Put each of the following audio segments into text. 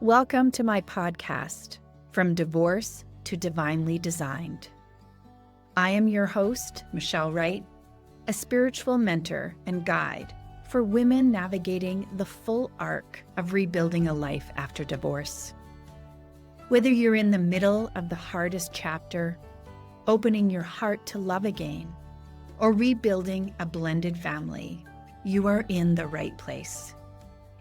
Welcome to my podcast, From Divorce to Divinely Designed. I am your host, Michelle Wright, a spiritual mentor and guide for women navigating the full arc of rebuilding a life after divorce. Whether you're in the middle of the hardest chapter, opening your heart to love again, or rebuilding a blended family, you are in the right place.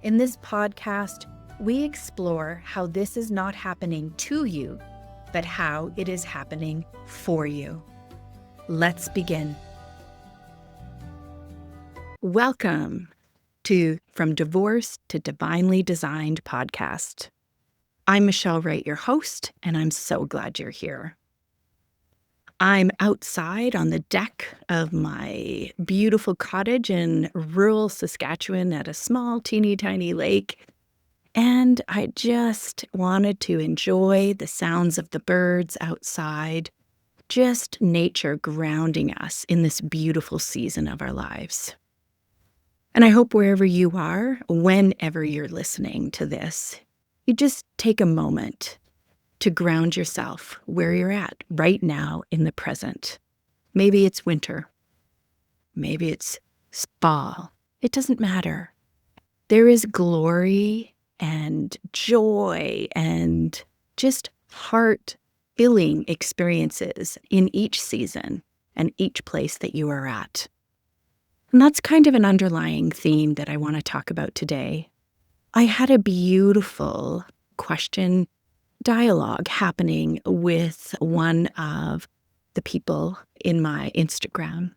In this podcast, we explore how this is not happening to you, but how it is happening for you. Let's begin. Welcome to From Divorce to Divinely Designed podcast. I'm Michelle Wright, your host, and I'm so glad you're here. I'm outside on the deck of my beautiful cottage in rural Saskatchewan at a small, teeny tiny lake. And I just wanted to enjoy the sounds of the birds outside, just nature grounding us in this beautiful season of our lives. And I hope wherever you are, whenever you're listening to this, you just take a moment to ground yourself where you're at right now in the present. Maybe it's winter. Maybe it's fall. It doesn't matter. There is glory and joy and just heart-filling experiences in each season and each place that you are at. And that's kind of an underlying theme that I want to talk about today. I had a beautiful question dialogue happening with one of the people in my Instagram.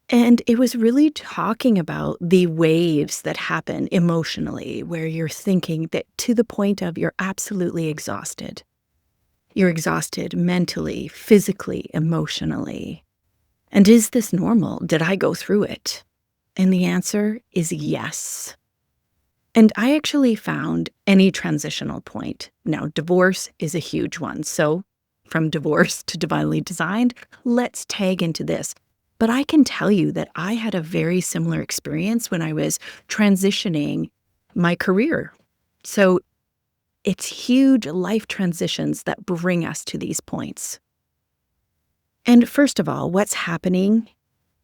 And it was really talking about the waves that happen emotionally, where you're thinking that to the point of you're absolutely exhausted. You're exhausted mentally, physically, emotionally. And is this normal? Did I go through it? And the answer is yes. And I actually found any transitional point. Now, divorce is a huge one. So from divorce to divinely designed, let's tag into this. But I can tell you that I had a very similar experience when I was transitioning my career. So it's huge life transitions that bring us to these points. And first of all, what's happening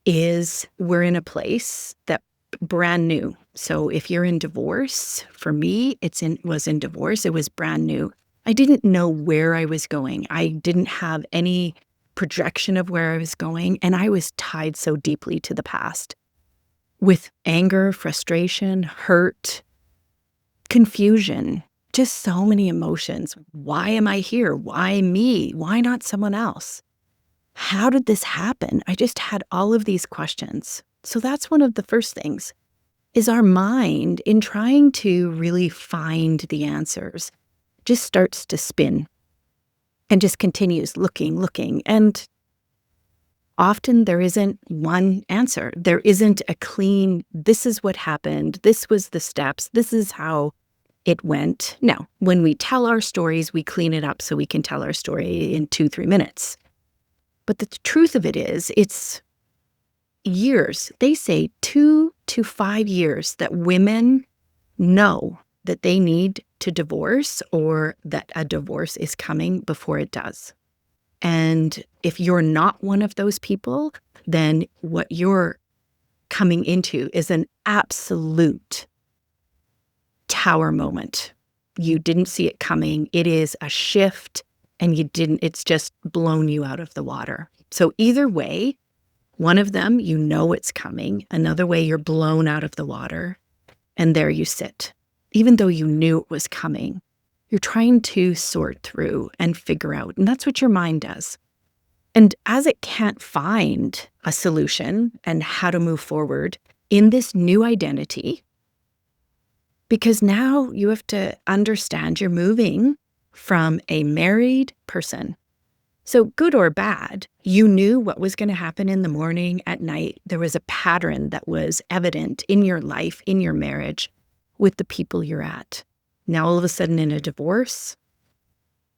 is we're in a place that's brand new. So if you're in divorce, for me, was in divorce, it was brand new. I didn't know where I was going. I didn't have any projection of where I was going, and I was tied so deeply to the past with anger, frustration, hurt, confusion, just so many emotions. Why am I here? Why me? Why not someone else? How did this happen? I just had all of these questions. So that's one of the first things, is our mind, in trying to really find the answers, just starts to spin and just continues looking. And often there isn't one answer. There isn't a clean, this is what happened, this was the steps, this is how it went. Now, when we tell our stories, we clean it up so we can tell our story in 2-3 minutes. But the truth of it is, it's years. They say 2 to 5 years that women know that they need to divorce or that a divorce is coming before it does. And if you're not one of those people, then what you're coming into is an absolute tower moment. You didn't see it coming. It is a shift, and it's just blown you out of the water. So either way, one of them, you know it's coming. Another way, you're blown out of the water, and there you sit. Even though you knew it was coming, you're trying to sort through and figure out, and that's what your mind does. And as it can't find a solution and how to move forward in this new identity, because now you have to understand you're moving from a married person. So good or bad, you knew what was going to happen in the morning, at night. There was a pattern that was evident in your life, in your marriage, with the people you're at. Now, all of a sudden in a divorce,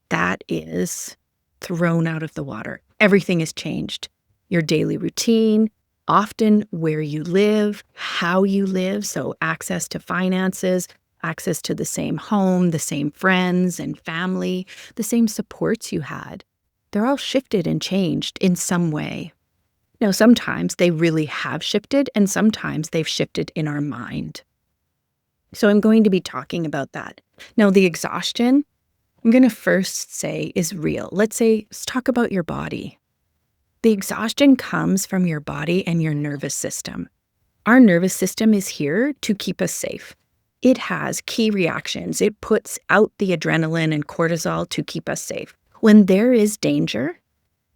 that is thrown out of the water. Everything has changed. Your daily routine, often where you live, how you live, so access to finances, access to the same home, the same friends and family, the same supports you had. They're all shifted and changed in some way. Now, sometimes they really have shifted, and sometimes they've shifted in our mind. So I'm going to be talking about that. Now, the exhaustion, I'm going to first say is real. Let's talk about your body. The exhaustion comes from your body and your nervous system. Our nervous system is here to keep us safe. It has key reactions. It puts out the adrenaline and cortisol to keep us safe. When there is danger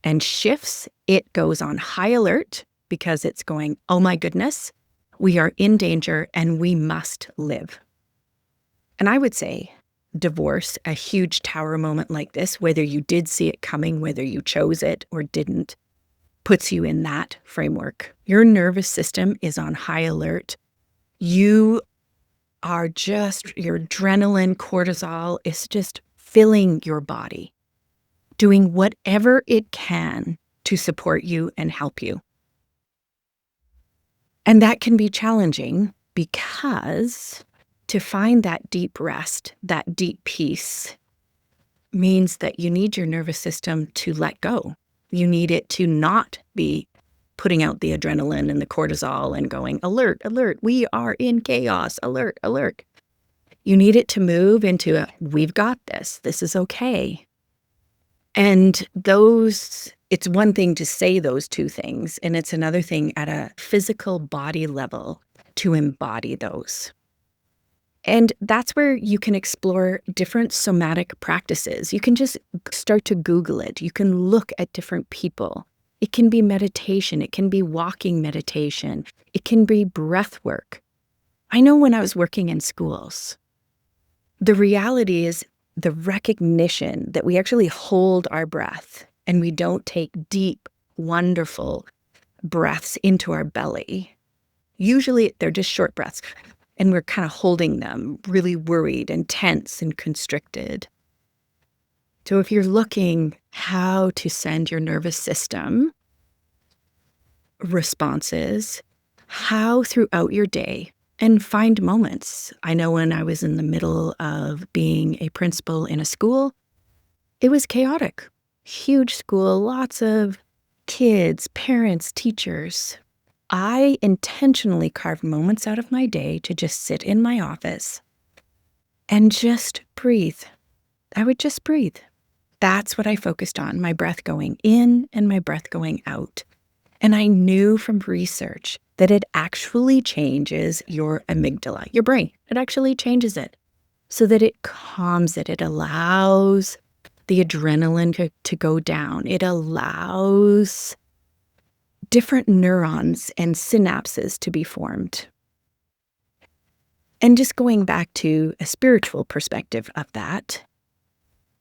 and shifts, it goes on high alert because it's going, oh my goodness, we are in danger and we must live. And I would say divorce, a huge tower moment like this, whether you did see it coming, whether you chose it or didn't, puts you in that framework. Your nervous system is on high alert. Your adrenaline, cortisol is just filling your body, doing whatever it can to support you and help you. And that can be challenging because to find that deep rest, that deep peace, means that you need your nervous system to let go. You need it to not be putting out the adrenaline and the cortisol and going, alert, alert, we are in chaos, alert, alert. You need it to move into we've got this is okay. And it's one thing to say those two things, and it's another thing at a physical body level to embody those. And that's where you can explore different somatic practices. You can just start to Google it. You can look at different people. It can be meditation. It can be walking meditation. It can be breath work. I know when I was working in schools, the reality is the recognition that we actually hold our breath and we don't take deep, wonderful breaths into our belly. Usually they're just short breaths. And we're kind of holding them, really worried and tense and constricted. So if you're looking how to send your nervous system responses, how throughout your day, and find moments. I know when I was in the middle of being a principal in a school, it was chaotic. Huge school, lots of kids, parents, teachers. I intentionally carved moments out of my day to just sit in my office and just breathe. I would just breathe. That's what I focused on, my breath going in and my breath going out. And I knew from research that it actually changes your amygdala, your brain. It actually changes it so that it calms it. It allows the adrenaline to go down. It allows different neurons and synapses to be formed. And just going back to a spiritual perspective of that,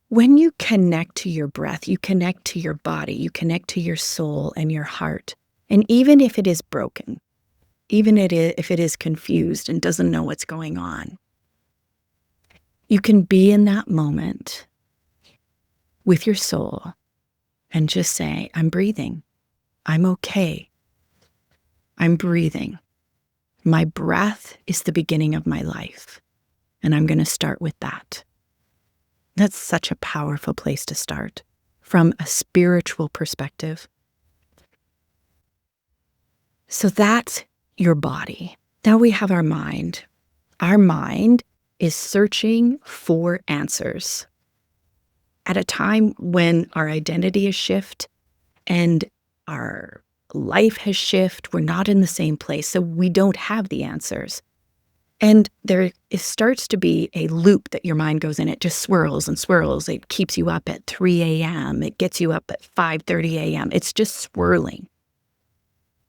when you connect to your breath, you connect to your body, you connect to your soul and your heart. And even if it is broken, if it is confused and doesn't know what's going on, you can be in that moment with your soul and just say, I'm breathing. I'm okay. I'm breathing. My breath is the beginning of my life, and I'm going to start with that. That's such a powerful place to start from a spiritual perspective. So that's your body. Now we have our mind. Our mind is searching for answers. At a time when our identity has shifted and our life has shifted, we're not in the same place, so we don't have the answers. And it starts to be a loop that your mind goes in. It just swirls and swirls. It keeps you up at 3 a.m. It gets you up at 5:30 a.m. It's just swirling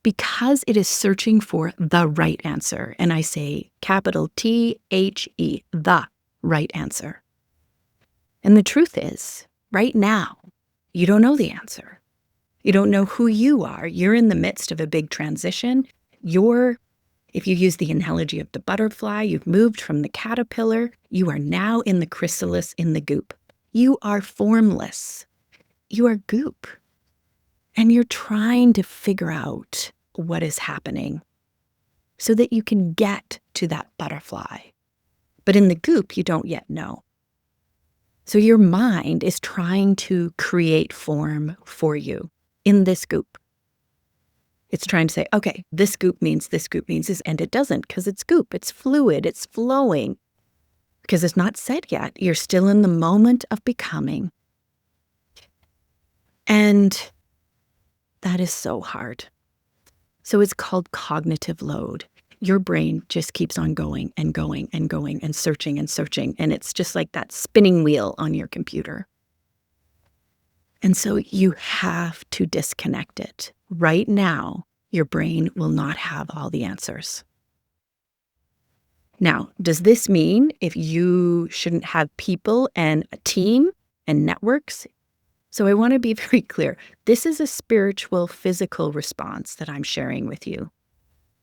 because it is searching for the right answer. And I say capital T-H-E, the right answer. And the truth is, right now, you don't know the answer. You don't know who you are. You're in the midst of a big transition. If you use the analogy of the butterfly, you've moved from the caterpillar. You are now in the chrysalis, in the goop. You are formless. You are goop. And you're trying to figure out what is happening so that you can get to that butterfly. But in the goop, you don't yet know. So your mind is trying to create form for you in this goop. It's trying to say, okay, this goop means this, and it doesn't, because it's goop. It's fluid. It's flowing. Because it's not said yet. You're still in the moment of becoming. And that is so hard. So it's called cognitive load. Your brain just keeps on going and going and going and searching and searching. And it's just like that spinning wheel on your computer. And so you have to disconnect it. Right now, your brain will not have all the answers. Now, does this mean if you shouldn't have people and a team and networks? So I want to be very clear. This is a spiritual, physical response that I'm sharing with you.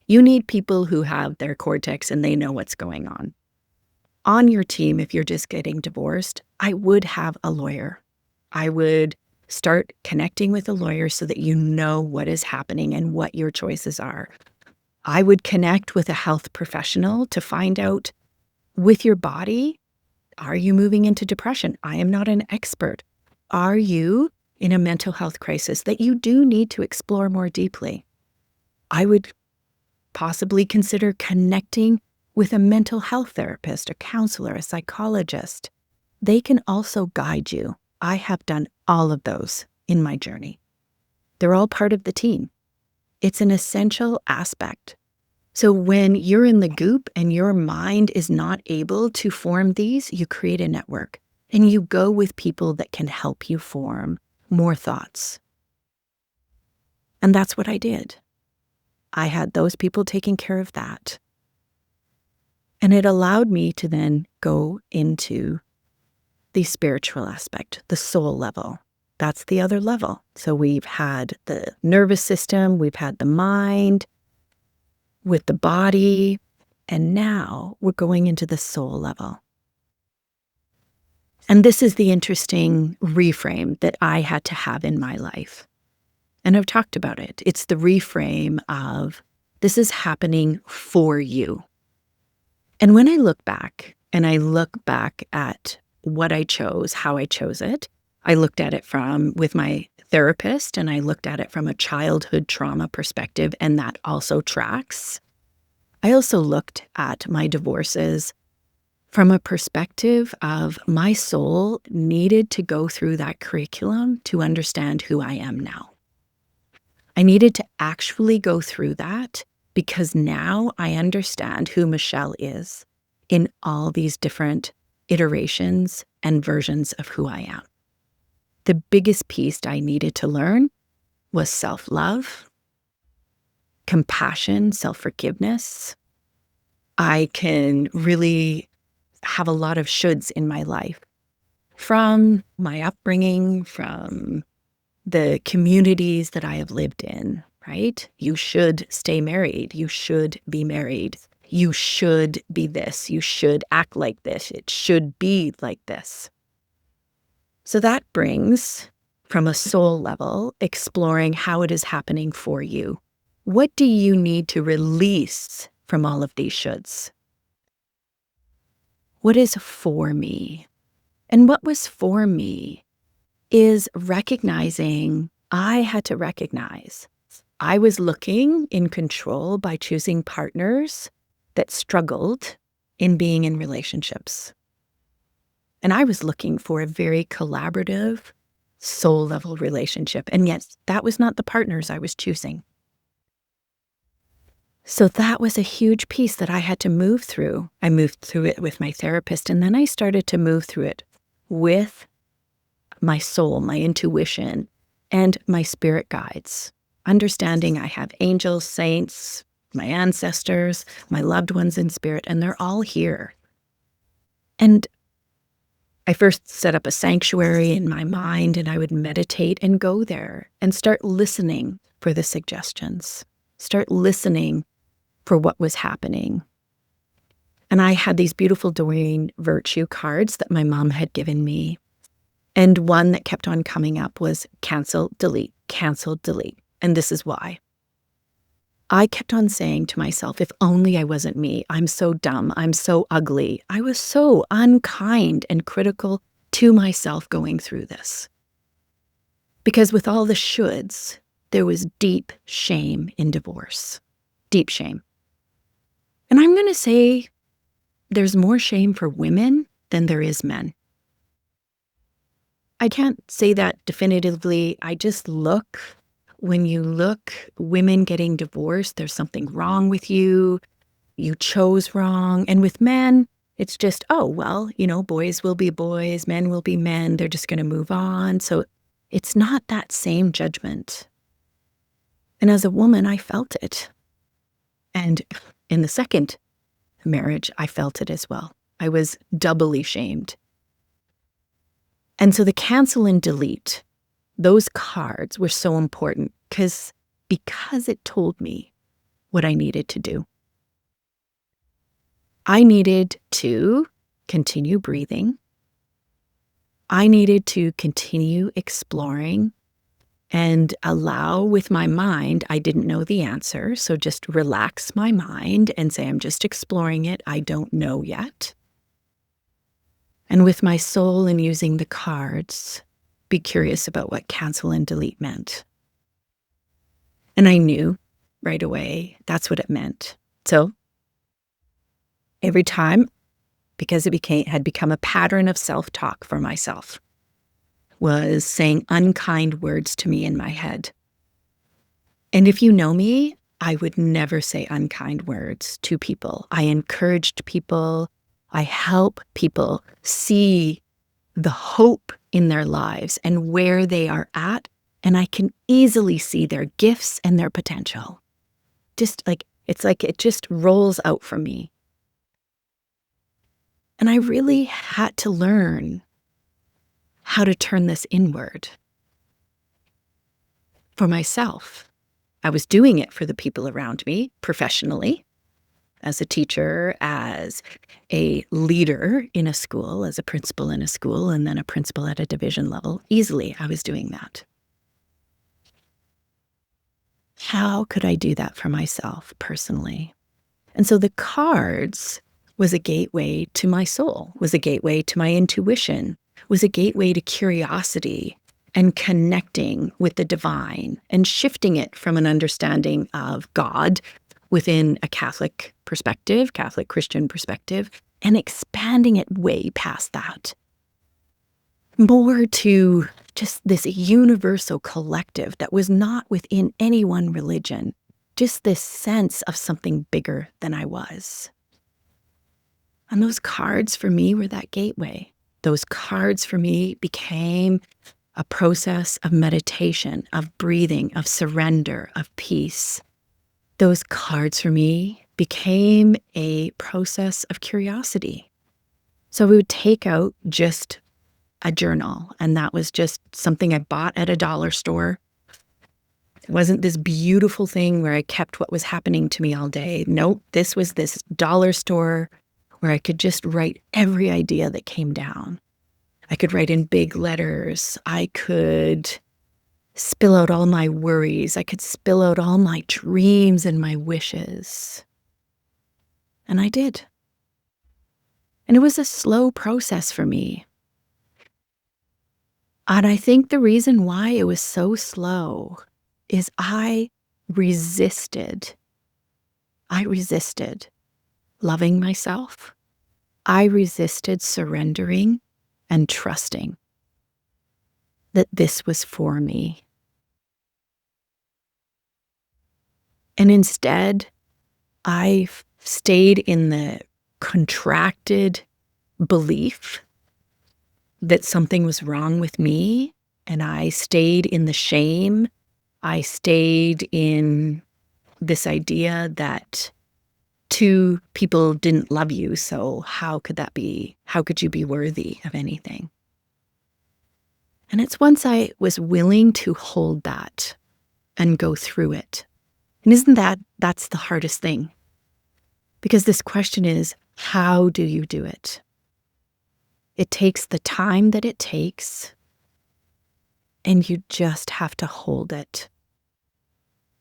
You need people who have their cortex and they know what's going on. On your team, if you're just getting divorced, I would have a lawyer. I would start connecting with a lawyer so that you know what is happening and what your choices are. I would connect with a health professional to find out with your body, are you moving into depression? I am not an expert. Are you in a mental health crisis that you do need to explore more deeply? I would possibly consider connecting with a mental health therapist, a counselor, a psychologist. They can also guide you. I have done all of those in my journey. They're all part of the team. It's an essential aspect. So when you're in the goop and your mind is not able to form these, you create a network and you go with people that can help you form more thoughts. And that's what I did. I had those people taking care of that. And it allowed me to then go into the spiritual aspect, the soul level. That's the other level. So we've had the nervous system, we've had the mind with the body, and now we're going into the soul level. And this is the interesting reframe that I had to have in my life. And I've talked about it. It's the reframe of this is happening for you. And when I look back at what I chose, how I chose it, I looked at it with my therapist, and I looked at it from a childhood trauma perspective, and that also tracks. I also looked at my divorces from a perspective of my soul needed to go through that curriculum to understand who I am now. I needed to actually go through that because now I understand who Michelle is in all these different iterations and versions of who I am. The biggest piece I needed to learn was self-love, compassion, self-forgiveness. I can really have a lot of shoulds in my life from my upbringing, from the communities that I have lived in, right? You should stay married. You should be married. You should be this. You should act like this. It should be like this. So that brings, from a soul level, exploring how it is happening for you. What do you need to release from all of these shoulds? What is for me? And what was for me is recognizing, I had to recognize I was looking in control by choosing partners that struggled in being in relationships. And I was looking for a very collaborative, soul-level relationship. And yet that was not the partners I was choosing. So that was a huge piece that I had to move through. I moved through it with my therapist, and then I started to move through it with my soul, my intuition, and my spirit guides. Understanding I have angels, saints, my ancestors, my loved ones in spirit, and they're all here. And I first set up a sanctuary in my mind, and I would meditate and go there and start listening for the suggestions, start listening for what was happening. And I had these beautiful Doreen Virtue cards that my mom had given me. And one that kept on coming up was cancel, delete, cancel, delete. And this is why. I kept on saying to myself, if only I wasn't me. I'm so dumb. I'm so ugly. I was so unkind and critical to myself going through this. Because with all the shoulds, there was deep shame in divorce. Deep shame. And I'm going to say there's more shame for women than there is men. I can't say that definitively. I just look. When you look, women getting divorced, there's something wrong with you. You chose wrong. And with men, it's just, oh, well, boys will be boys, men will be men. They're just going to move on. So it's not that same judgment. And as a woman, I felt it. And in the second marriage, I felt it as well. I was doubly shamed. And so the cancel and delete, those cards were so important because it told me what I needed to do. I needed to continue breathing. I needed to continue exploring and allow with my mind. I didn't know the answer, so just relax my mind and say, I'm just exploring it. I don't know yet. And with my soul and using the cards, be curious about what cancel and delete meant. And I knew right away that's what it meant. So every time, because it had become a pattern of self-talk for myself, was saying unkind words to me in my head. And if you know me, I would never say unkind words to people. I encouraged people. I help people see the hope in their lives and where they are at. And I can easily see their gifts and their potential. It's like it just rolls out from me. And I really had to learn how to turn this inward for myself. I was doing it for the people around me professionally, as a teacher, as a leader in a school, as a principal in a school, and then a principal at a division level. Easily, I was doing that. How could I do that for myself personally? And so the cards was a gateway to my soul, was a gateway to my intuition, was a gateway to curiosity and connecting with the divine and shifting it from an understanding of God within a Catholic perspective, Catholic Christian perspective, and expanding it way past that. More to just this universal collective that was not within any one religion, just this sense of something bigger than I was. And those cards for me were that gateway. Those cards for me became a process of meditation, of breathing, of surrender, of peace. Those cards for me became a process of curiosity. So we would take out just a journal, and that was just something I bought at a dollar store. It wasn't this beautiful thing where I kept what was happening to me all day. Nope, this was this dollar store where I could just write every idea that came down. I could write in big letters. I could spill out all my worries. I could spill out all my dreams and my wishes. And I did. And it was a slow process for me. And I think the reason why it was so slow is I resisted. I resisted loving myself. I resisted surrendering and trusting that this was for me. And instead, I stayed in the contracted belief that something was wrong with me, and I stayed in the shame. I stayed in this idea that two people didn't love you, so how could that be? How could you be worthy of anything? And it's once I was willing to hold that and go through it. And isn't that's the hardest thing? Because this question is, how do you do it? It takes the time that it takes, and you just have to hold it.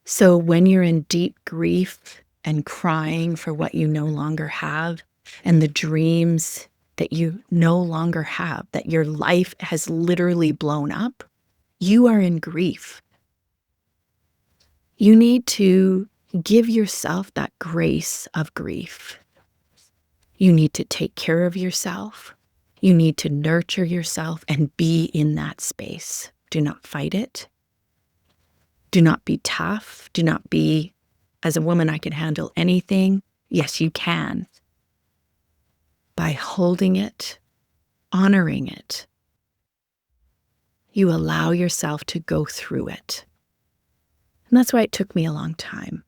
So when you're in deep grief and crying for what you no longer have and the dreams that you no longer have, that your life has literally blown up, you are in grief. You need to give yourself that grace of grief. You need to take care of yourself. You need to nurture yourself and be in that space. Do not fight it. Do not be tough. Do not be, as a woman, I can handle anything. Yes, you can. By holding it, honoring it, you allow yourself to go through it. And that's why it took me a long time,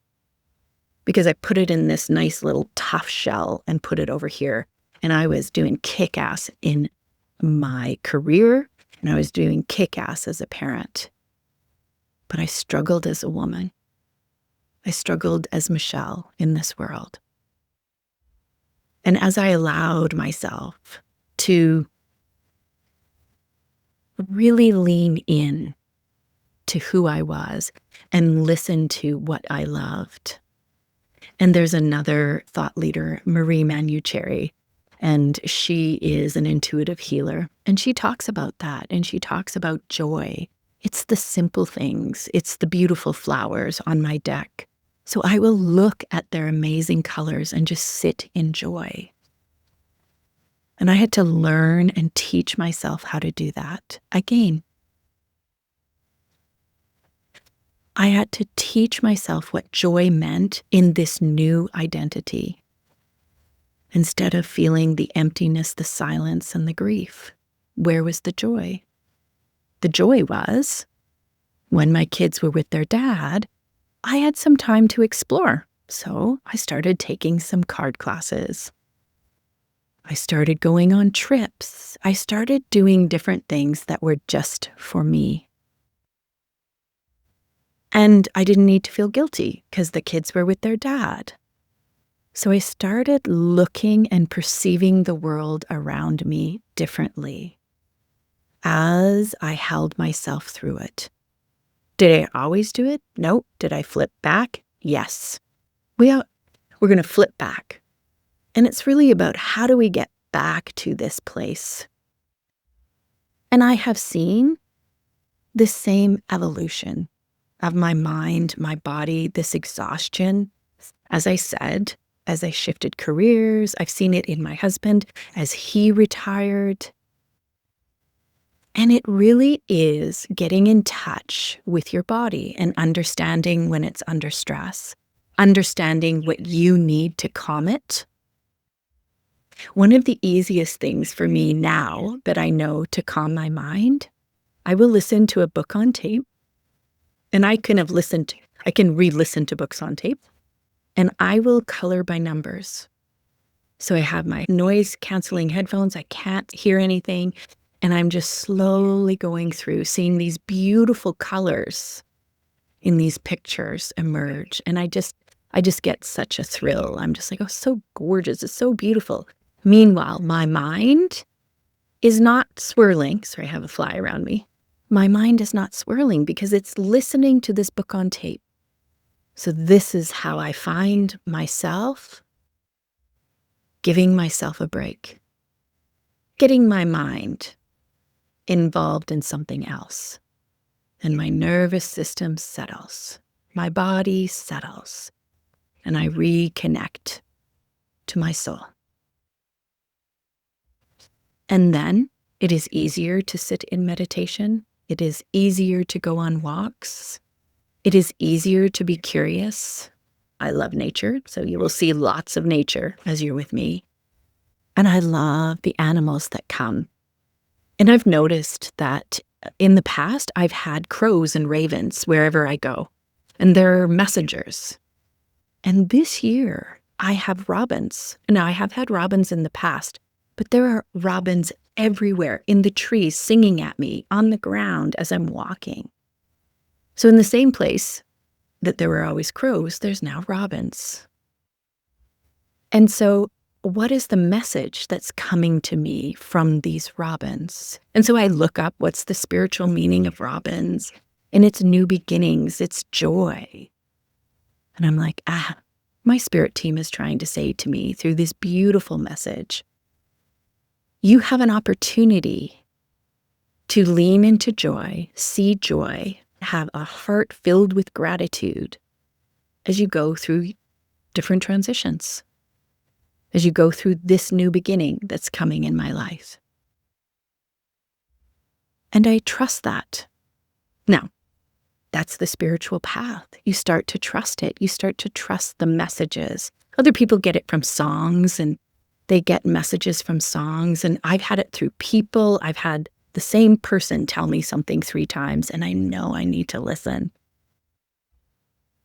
because I put it in this nice little tough shell and put it over here. And I was doing kick-ass in my career, and I was doing kick-ass as a parent. But I struggled as a woman. I struggled as Michelle in this world. And as I allowed myself to really lean in to who I was and listen to what I loved. And there's another thought leader, Marie Manucherry, and she is an intuitive healer. And she talks about that, and she talks about joy. It's the simple things. It's the beautiful flowers on my deck. So I will look at their amazing colors and just sit in joy. And I had to learn and teach myself how to do that again. I had to teach myself what joy meant in this new identity, instead of feeling the emptiness, the silence, and the grief. Where was the joy? The joy was when my kids were with their dad, I had some time to explore. So I started taking some card classes. I started going on trips. I started doing different things that were just for me. And I didn't need to feel guilty because the kids were with their dad. So I started looking and perceiving the world around me differently as I held myself through it. Did I always do it? No. Did I flip back? Yes. We're going to flip back. And it's really about how do we get back to this place? And I have seen the same evolution of my mind, my body, this exhaustion. As I said, as I shifted careers, I've seen it in my husband as he retired. And it really is getting in touch with your body and understanding when it's under stress, understanding what you need to calm it. One of the easiest things for me now that I know to calm my mind, I will listen to a book on tape. And I can re-listen to books on tape, and I will color by numbers. So I have my noise canceling headphones. I can't hear anything. And I'm just slowly going through, seeing these beautiful colors in these pictures emerge. And I just get such a thrill. I'm just like, oh, so gorgeous. It's so beautiful. Meanwhile, my mind is not swirling. Sorry, I have a fly around me. My mind is not swirling because it's listening to this book on tape. So this is how I find myself giving myself a break, getting my mind involved in something else. And my nervous system settles. My body settles. And I reconnect to my soul. And then it is easier to sit in meditation. It is easier to go on walks. It is easier to be curious. I love nature, so you will see lots of nature as you're with me. And I love the animals that come. And I've noticed that in the past, I've had crows and ravens wherever I go, and they're messengers. And this year, I have robins. Now, I have had robins in the past, but there are robins everywhere in the trees singing at me on the ground as I'm walking. So in the same place that there were always crows, there's now robins. And so what is the message that's coming to me from these robins? And so I look up what's the spiritual meaning of robins, and it's new beginnings, it's joy. And I'm like, my spirit team is trying to say to me through this beautiful message, you have an opportunity to lean into joy, see joy, have a heart filled with gratitude as you go through different transitions, as you go through this new beginning that's coming in my life. And I trust that. Now, that's the spiritual path. You start to trust it. You start to trust the messages. Other people get it from songs, and they get messages from songs. And I've had it through people. I've had the same person tell me something 3 times, and I know I need to listen.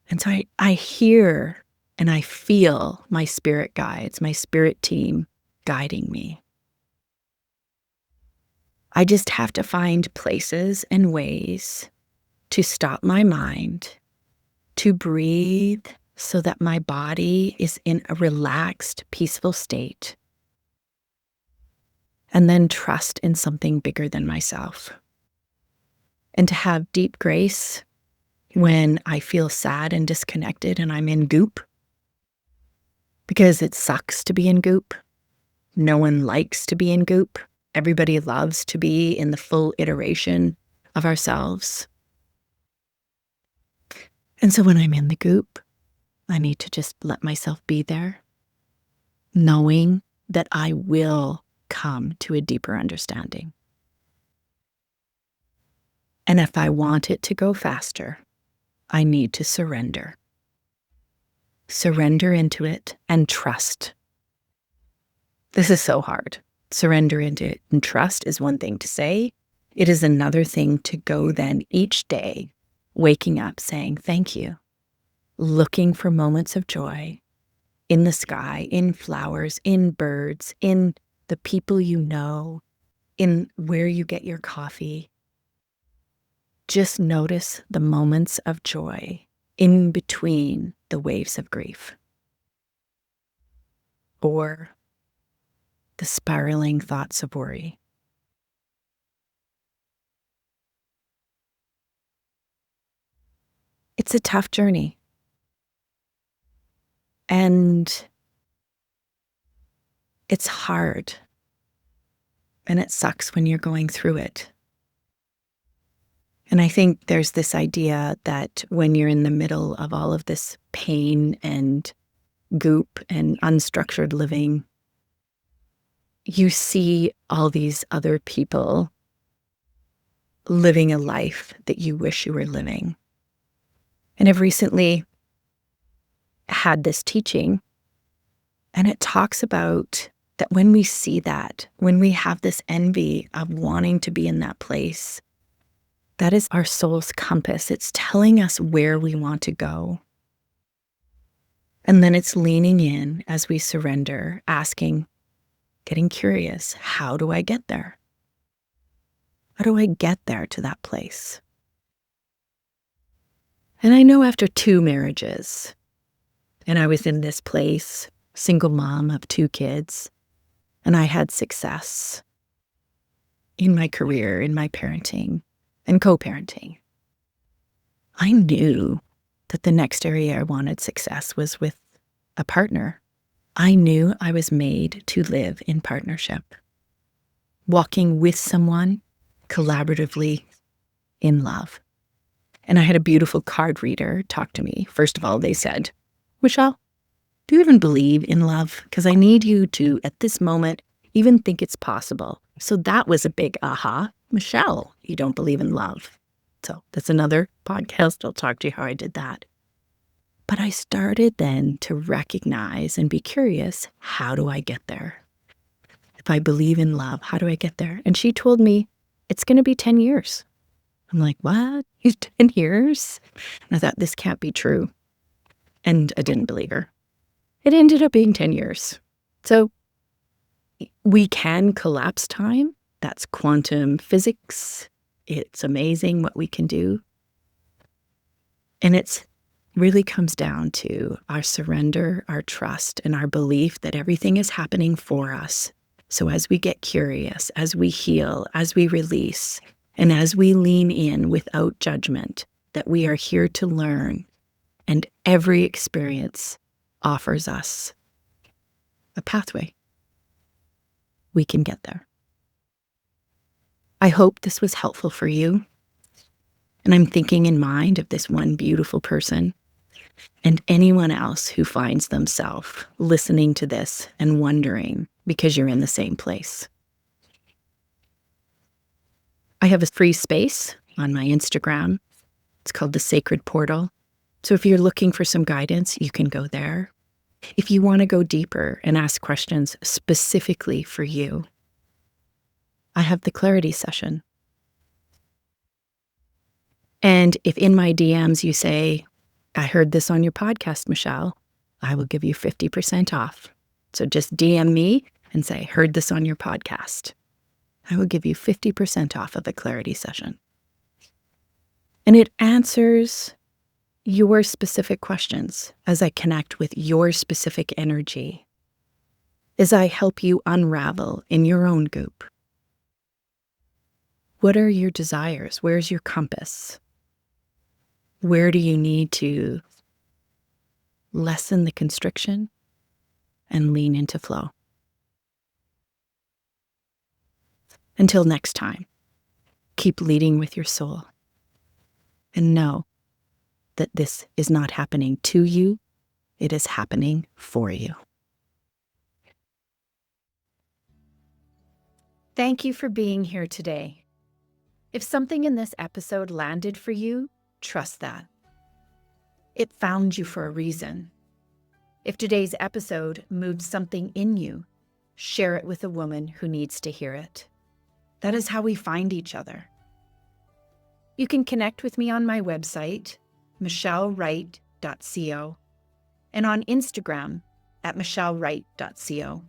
And so I hear and I feel my spirit guides, my spirit team guiding me. I just have to find places and ways to stop my mind, to breathe so that my body is in a relaxed, peaceful state, and then trust in something bigger than myself. And to have deep grace when I feel sad and disconnected and I'm in Goop, because it sucks to be in Goop. No one likes to be in Goop. Everybody loves to be in the full iteration of ourselves. And so when I'm in the Goop, I need to just let myself be there, knowing that I will come to a deeper understanding. And if I want it to go faster, I need to surrender. Surrender into it and trust. This is so hard. Surrender into it and trust is one thing to say. It is another thing to go then each day, waking up saying, thank you, looking for moments of joy in the sky, in flowers, in birds, in the people you know, in where you get your coffee. Just notice the moments of joy in between the waves of grief or the spiraling thoughts of worry. It's a tough journey. And it's hard. And it sucks when you're going through it. And I think there's this idea that when you're in the middle of all of this pain and Goop and unstructured living, you see all these other people living a life that you wish you were living. And I've recently had this teaching, and it talks about that when we see that, when we have this envy of wanting to be in that place, that is our soul's compass. It's telling us where we want to go. And then it's leaning in as we surrender, asking, getting curious, how do I get there? How do I get there to that place? And I know after 2 marriages, and I was in this place, single mom of 2 kids, and I had success in my career, in my parenting, and co-parenting. I knew that the next area I wanted success was with a partner. I knew I was made to live in partnership, walking with someone collaboratively in love. And I had a beautiful card reader talk to me. First of all, they said, Michelle, do you even believe in love? Because I need you to, at this moment, even think it's possible. So that was a big aha. Michelle, you don't believe in love. So that's another podcast. I'll talk to you how I did that. But I started then to recognize and be curious, how do I get there? If I believe in love, how do I get there? And she told me, it's going to be 10 years. I'm like, what? 10 years? And I thought, this can't be true. And I didn't believe her. It ended up being 10 years. So we can collapse time. That's quantum physics. It's amazing what we can do. And it's really comes down to our surrender, our trust, and our belief that everything is happening for us. So as we get curious, as we heal, as we release, and as we lean in without judgment, that we are here to learn and every experience offers us a pathway. We can get there. I hope this was helpful for you. And I'm thinking in mind of this one beautiful person and anyone else who finds themselves listening to this and wondering because you're in the same place. I have a free space on my Instagram. It's called The Sacred Portal. So if you're looking for some guidance, you can go there. If you want to go deeper and ask questions specifically for you, I have the clarity session. And if in my DMs you say, I heard this on your podcast, Michelle, I will give you 50% off. So just DM me and say, heard this on your podcast. I will give you 50% off of a clarity session. And it answers your specific questions as I connect with your specific energy, as I help you unravel in your own goop. What are your desires? Where's your compass? Where do you need to lessen the constriction and lean into flow? Until next time, keep leading with your soul and know that this is not happening to you, it is happening for you. Thank you for being here today. If something in this episode landed for you, trust that. It found you for a reason. If today's episode moved something in you, share it with a woman who needs to hear it. That is how we find each other. You can connect with me on my website, michellewright.co, and on Instagram at michellewright.co.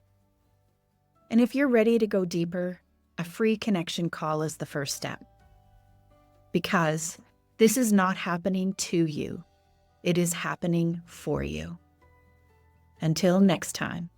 And if you're ready to go deeper, a free connection call is the first step. Because this is not happening to you, it is happening for you. Until next time.